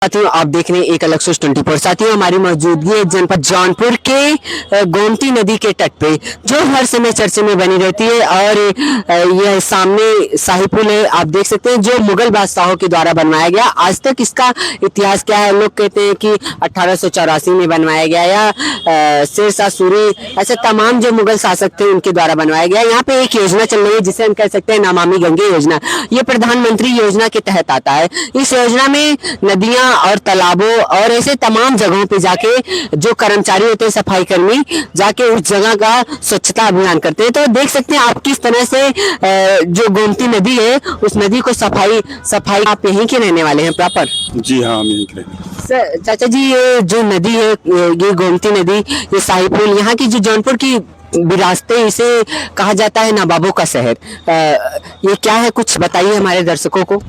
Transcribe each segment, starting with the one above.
साथियों आप देख रहे हैं एक अलग सोच 24। साथियों हमारी मौजूदगी है जनपद जौनपुर के गोमती नदी के तट पे, जो हर समय चर्चे में बनी रहती है। और यह सामने शाही पुल है, आप देख सकते हैं, जो मुगल बादशाहों के द्वारा बनवाया गया। आज तक इसका इतिहास क्या है, लोग कहते हैं कि 1884 में बनवाया गया या शेर शाह सूरी, ऐसे तमाम जो मुगल शासक थे उनके द्वारा बनवाया गया। यहाँ पे एक योजना चल रही है जिसे हम कह सकते हैं नमामि गंगे योजना। ये प्रधानमंत्री योजना के तहत आता है। इस योजना में नदियां और तालाबों और ऐसे तमाम जगहों पे जाके जो कर्मचारी होते हैं, सफाई कर्मी, जाके उस जगह का स्वच्छता अभियान करते हैं। तो देख सकते हैं आप किस तरह से जो गोमती नदी है उस नदी को सफाई आप यहीं के रहने वाले हैं प्रॉपर? जी हाँ, हम यहीं के रहने। चाचा जी, ये जो नदी है, ये गोमती नदी, ये शाही पुल, यहाँ की जो जौनपुर की विरासतें, इसे कहा जाता है नवाबों का शहर। ये क्या है, कुछ बताइए हमारे दर्शकों को।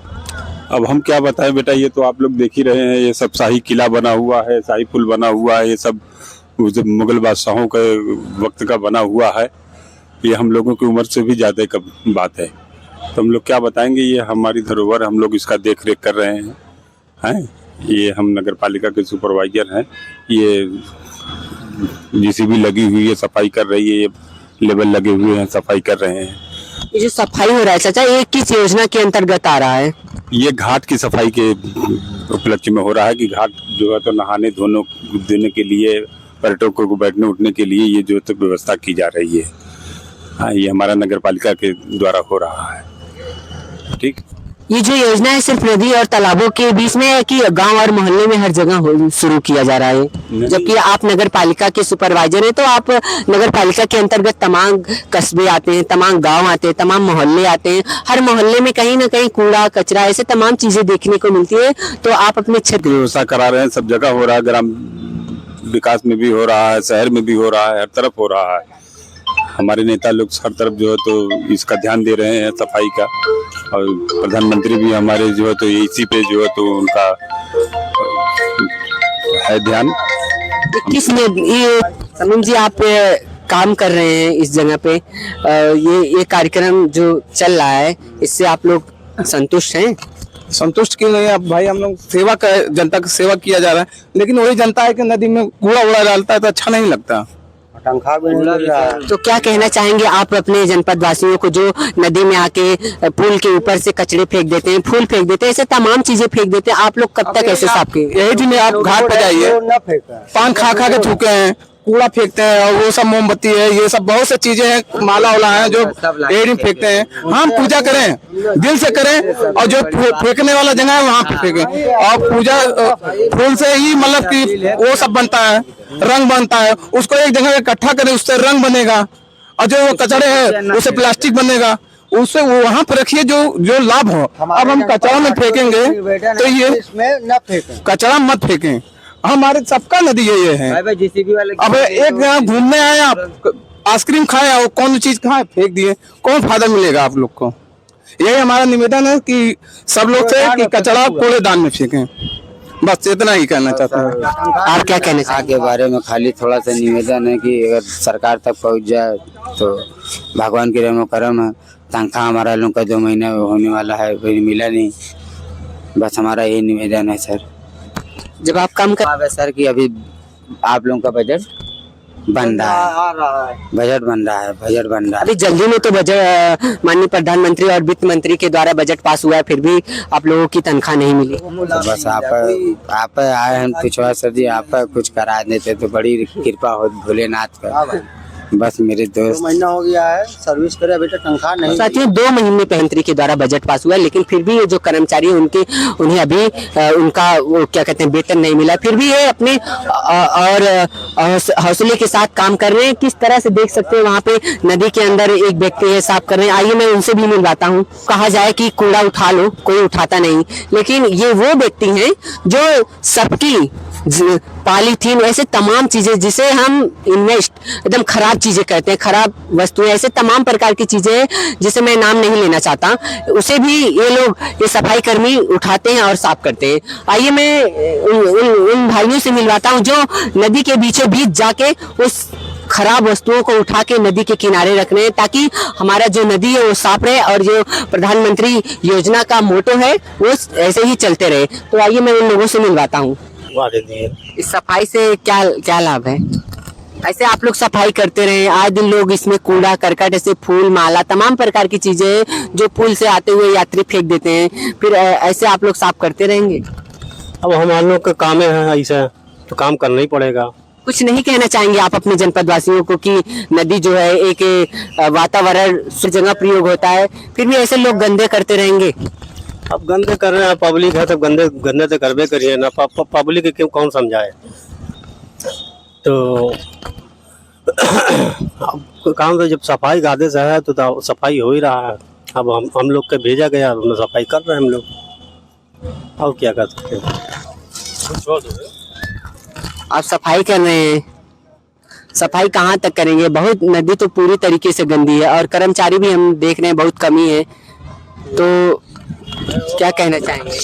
अब हम क्या बताएं बेटा, ये तो आप लोग देख ही रहे हैं। ये सब शाही किला बना हुआ है, शाही पुल बना हुआ है, ये सब मुगल बादशाहों के वक्त का बना हुआ है। ये हम लोगों की उम्र से भी ज्यादा का बात है, तो हम लोग क्या बताएंगे। ये हमारी धरोहर, हम लोग इसका देख रेख कर रहे हैं। ये हम नगर पालिका के सुपरवाइजर हैं। ये जेसीबी लगी हुई है, सफाई कर रही है। ये लेवल लगे हुए हैं, सफाई कर रहे हैं। ये जो सफाई हो रहा है चाचा, ये किस योजना के अंतर्गत आ रहा है? ये घाट की सफाई के उपलक्ष्य में हो रहा है कि घाट जो है तो नहाने धोने के लिए, पर्यटकों को बैठने उठने के लिए ये जो तो व्यवस्था की जा रही है। हाँ, ये हमारा नगर पालिका के द्वारा हो रहा है। ठीक, ये जो योजना है सिर्फ नदी और तालाबों के बीच में है कि गांव और मोहल्ले में हर जगह शुरू किया जा रहा है? जबकि आप नगर पालिका के सुपरवाइजर हैं, तो आप नगर पालिका के अंतर्गत तमाम कस्बे आते हैं, तमाम गांव आते हैं, तमाम मोहल्ले आते हैं। हर मोहल्ले में कहीं ना कहीं कूड़ा कचरा ऐसे तमाम चीजें देखने को मिलती है। तो आप अपने क्षेत्र व्यवस्था करा रहे हैं, सब जगह हो रहा है। ग्राम विकास में भी हो रहा है, शहर में भी हो रहा है, हर तरफ हो रहा है। हमारे नेता लोग हर तरफ जो है तो इसका ध्यान दे रहे हैं, सफाई का। और प्रधानमंत्री भी हमारे जो है तो इसी पे जो है तो उनका है ध्यान। किसने ये समीम जी, आप काम कर रहे हैं इस जगह पे, ये कार्यक्रम जो चल रहा है, इससे आप लोग संतुष्ट हैं? संतुष्ट क्यों नहीं? अब भाई हम लोग सेवा का, जनता की सेवा किया जा रहा है, लेकिन वही जनता है कि नदी में कूड़ा उड़ा डालता है तो अच्छा नहीं लगता। तो क्या कहना चाहेंगे आप अपने जनपद वासियों को, जो नदी में आके पुल के ऊपर से कचरे फेंक देते हैं, फूल फेंक देते हैं, ऐसे तमाम चीजें फेंक देते हैं, आप लोग कब तक ऐसे साफ करेंगे? यही दिन आप घाट पर जाइए, पान खा खा के थूके हैं, कूड़ा फेंकते हैं, और वो सब मोमबत्ती है, ये सब बहुत सी चीजें हैं, माला वाला है जो यही फेंकते हैं। हम पूजा करें, दिल से करें, और जो फेंकने वाला जगह है वहाँ पे फेंकें। और पूजा फूल से ही मतलब कि वो सब बनता है, रंग बनता है, उसको एक जगह इकट्ठा करें, उससे रंग बनेगा। और जो कचरे है उससे प्लास्टिक बनेगा, उससे वो वहाँ पर रखिए जो लाभ हो। अब हम कचरा में फेंकेंगे तो ये कचरा मत फेंकें। हमारे सबका नदी ये है। अब एक जगह घूमने आए आप, आइसक्रीम खाए, और कौन चीज खाए फेंक दिए, कौन फायदा मिलेगा आप लोग को? यही हमारा निवेदन है कि सब लोग से कि कचरा कूड़ेदान में फेंकें। बस इतना ही कहना चाहता हूँ। आप क्या कहना चाहेंगे? के बारे में खाली थोड़ा सा निवेदन है कि अगर सरकार तक पहुंच जाए तो भगवान की रहमो करम है। तनख्वाह हमारा लोग का 2 महीने होने वाला है, कोई मिला नहीं। बस हमारा यही निवेदन है सर। जब आप काम कर सर कि अभी आप लोगों का बजट बन रहा है, बजट बन रहा है। अभी जल्दी में तो बजट, माननीय प्रधानमंत्री और वित्त मंत्री के द्वारा बजट पास हुआ है, फिर भी आप लोगों की तनख्वाह नहीं मिली। तो बस आप आए हैं पिछवा सर जी, आप कुछ करा देते तो बड़ी कृपा हो भोलेनाथ का। बस मेरे दोस्त 2 महीना हो गया है सर्विस करे, अभी तक तनख्वाह नहीं। साथियों 2 महीने प्रधानमंत्री के द्वारा बजट पास हुआ है, लेकिन फिर भी ये जो कर्मचारी हैं उन्हें अभी उनका वो क्या कहते हैं वेतन नहीं मिला। फिर भी ये अपने और हौसले के साथ काम कर रहे हैं। किस तरह से देख सकते हैं, वहाँ पे नदी के अंदर एक व्यक्ति है, साफ कर रहे हैं। आइए मैं उनसे भी मिलवाता हूँ। कहा जाए कि कूड़ा उठा लो, कोई उठाता नहीं, लेकिन ये वो व्यक्ति हैं जो सबकी पॉलीथीन, ऐसे तमाम चीजें जिसे हम इन्वेस्ट एकदम खराब चीजें कहते हैं, खराब वस्तुएं, ऐसे तमाम प्रकार की चीजें हैं जिसे मैं नाम नहीं लेना चाहता, उसे भी ये लोग, ये सफाई कर्मी उठाते हैं और साफ करते हैं। आइए मैं उन भाइयों से मिलवाता हूं जो नदी के बीचों बीच जाके उस खराब वस्तुओं को उठा के नदी के किनारे रख रहे हैं, ताकि हमारा जो नदी है वो साफ रहे और जो प्रधानमंत्री योजना का मोटो है वो ऐसे ही चलते रहे। तो आइए मैं उन लोगों से मिलवाता हूँ। इस सफाई से क्या क्या लाभ है? ऐसे आप लोग सफाई करते रहे, आए दिन लोग इसमें कूड़ा करकट, ऐसे फूल माला तमाम प्रकार की चीजें जो पुल से आते हुए यात्री फेंक देते हैं, फिर ऐसे आप लोग साफ करते रहेंगे? अब हमारे लोग का काम है ऐसा, तो काम करना ही पड़ेगा। कुछ नहीं कहना चाहेंगे आप अपने जनपद वासियों को कि नदी जो है एक वातावरण जगह प्रयोग होता है, फिर भी ऐसे लोग गंदे करते रहेंगे? अब गंदे कर रहे हैं, पब्लिक है तो गंदे गंदे तो करबे करिए ना। पब्लिक के क्यों कौन समझाए? तो अब काम तो जब सफाई का आदेश है तो सफाई हो ही रहा है। अब हम लोग के भेजा गया, हम सफाई कर रहे हैं हम लोग, और क्या कर सकते हैं। आप सफाई कर रहे हैं, सफाई कहाँ तक करेंगे? बहुत नदी तो पूरी तरीके से गंदी है और कर्मचारी भी हम देख रहे हैं बहुत कमी है, तो क्या कहना चाहेंगे?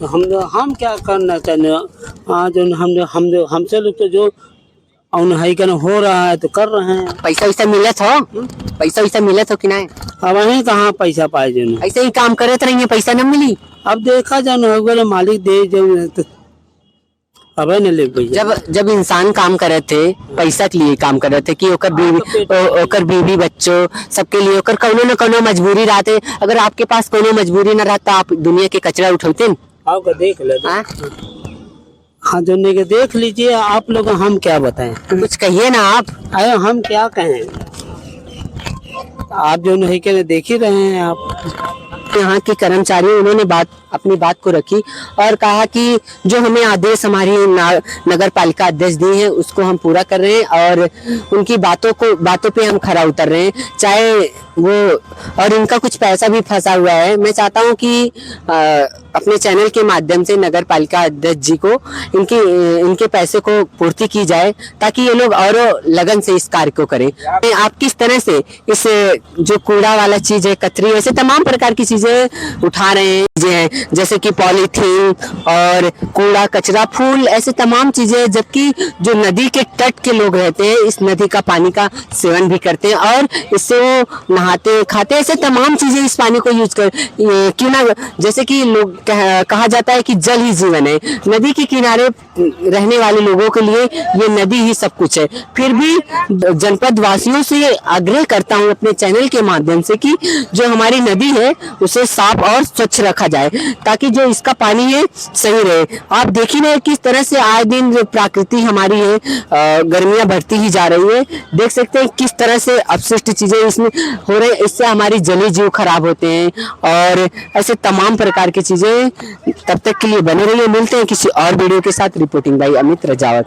हम क्या करना चाहेंगे? आज हमसे लोग तो जो अनहाई हो रहा है तो कर रहे हैं। पैसा वैसा मिलत हो? पैसा वैसा मिलत हो कि नहीं? अब वहीं कहाँ पैसा पाए जो ऐसे ही काम करते रहेंगे, पैसा न मिली? अब देखा जान हो गए मालिक दे जो तो अब न ले भैया। जब इंसान काम करे थे पैसा के लिए काम करे थे कि ओकर बीवी बच्चों सबके लिए ओकर कौनो न कौनो मजबूरी रहते। अगर आपके पास कोनो मजबूरी न रहता आप दुनिया के कचरा उठौते? आओ देख ले। हाँ जो के देख लीजिए आप लोग, हम क्या बताएं? कुछ कहिए ना आप। अरे हम क्या कहें, आप जो नहीं के देख ही रहे हैं। आप यहाँ के कर्मचारी उन्होंने अपनी बात को रखी और कहा कि जो हमें आदेश हमारी नगर पालिका अध्यक्ष दी है उसको हम पूरा कर रहे हैं और उनकी बातों पे हम खरा उतर रहे हैं, चाहे वो, और इनका कुछ पैसा भी फंसा हुआ है। मैं चाहता हूँ कि अपने चैनल के माध्यम से नगर पालिका अध्यक्ष जी को इनके पैसे को पूर्ति की जाए ताकि ये लोग और लगन से इस कार्य को करें। आप किस तरह से इस जो कूड़ा वाला चीज है, कतरी, ऐसे तमाम प्रकार की चीजें उठा रहे हैं, जैसे कि पॉलीथीन और कूड़ा कचरा फूल, ऐसे तमाम चीजें, जबकि जो नदी के तट के लोग रहते हैं इस नदी का पानी का सेवन भी करते हैं और इससे वो नहाते खाते, ऐसे तमाम चीजें इस पानी को यूज कर क्यों ना, जैसे कि लोग कहा जाता है कि जल ही जीवन है। नदी के किनारे रहने वाले लोगों के लिए ये नदी ही सब कुछ है। फिर भी जनपद वासियों से आग्रह करता हूँ अपने चैनल के माध्यम से कि जो हमारी नदी है उसे साफ और स्वच्छ रखा जाए ताकि जो इसका पानी है सही रहे। आप देख ही रहे किस तरह से आए दिन जो प्रकृति हमारी है गर्मियां बढ़ती ही जा रही है। देख सकते हैं किस तरह से अपशिष्ट चीजें इसमें हो रही है, इससे हमारी जलीय जीव खराब होते हैं और ऐसे तमाम प्रकार की चीजें। तब तक के लिए बने रहिए, मिलते हैं किसी और वीडियो के साथ। Reporting by Amit Rajawat.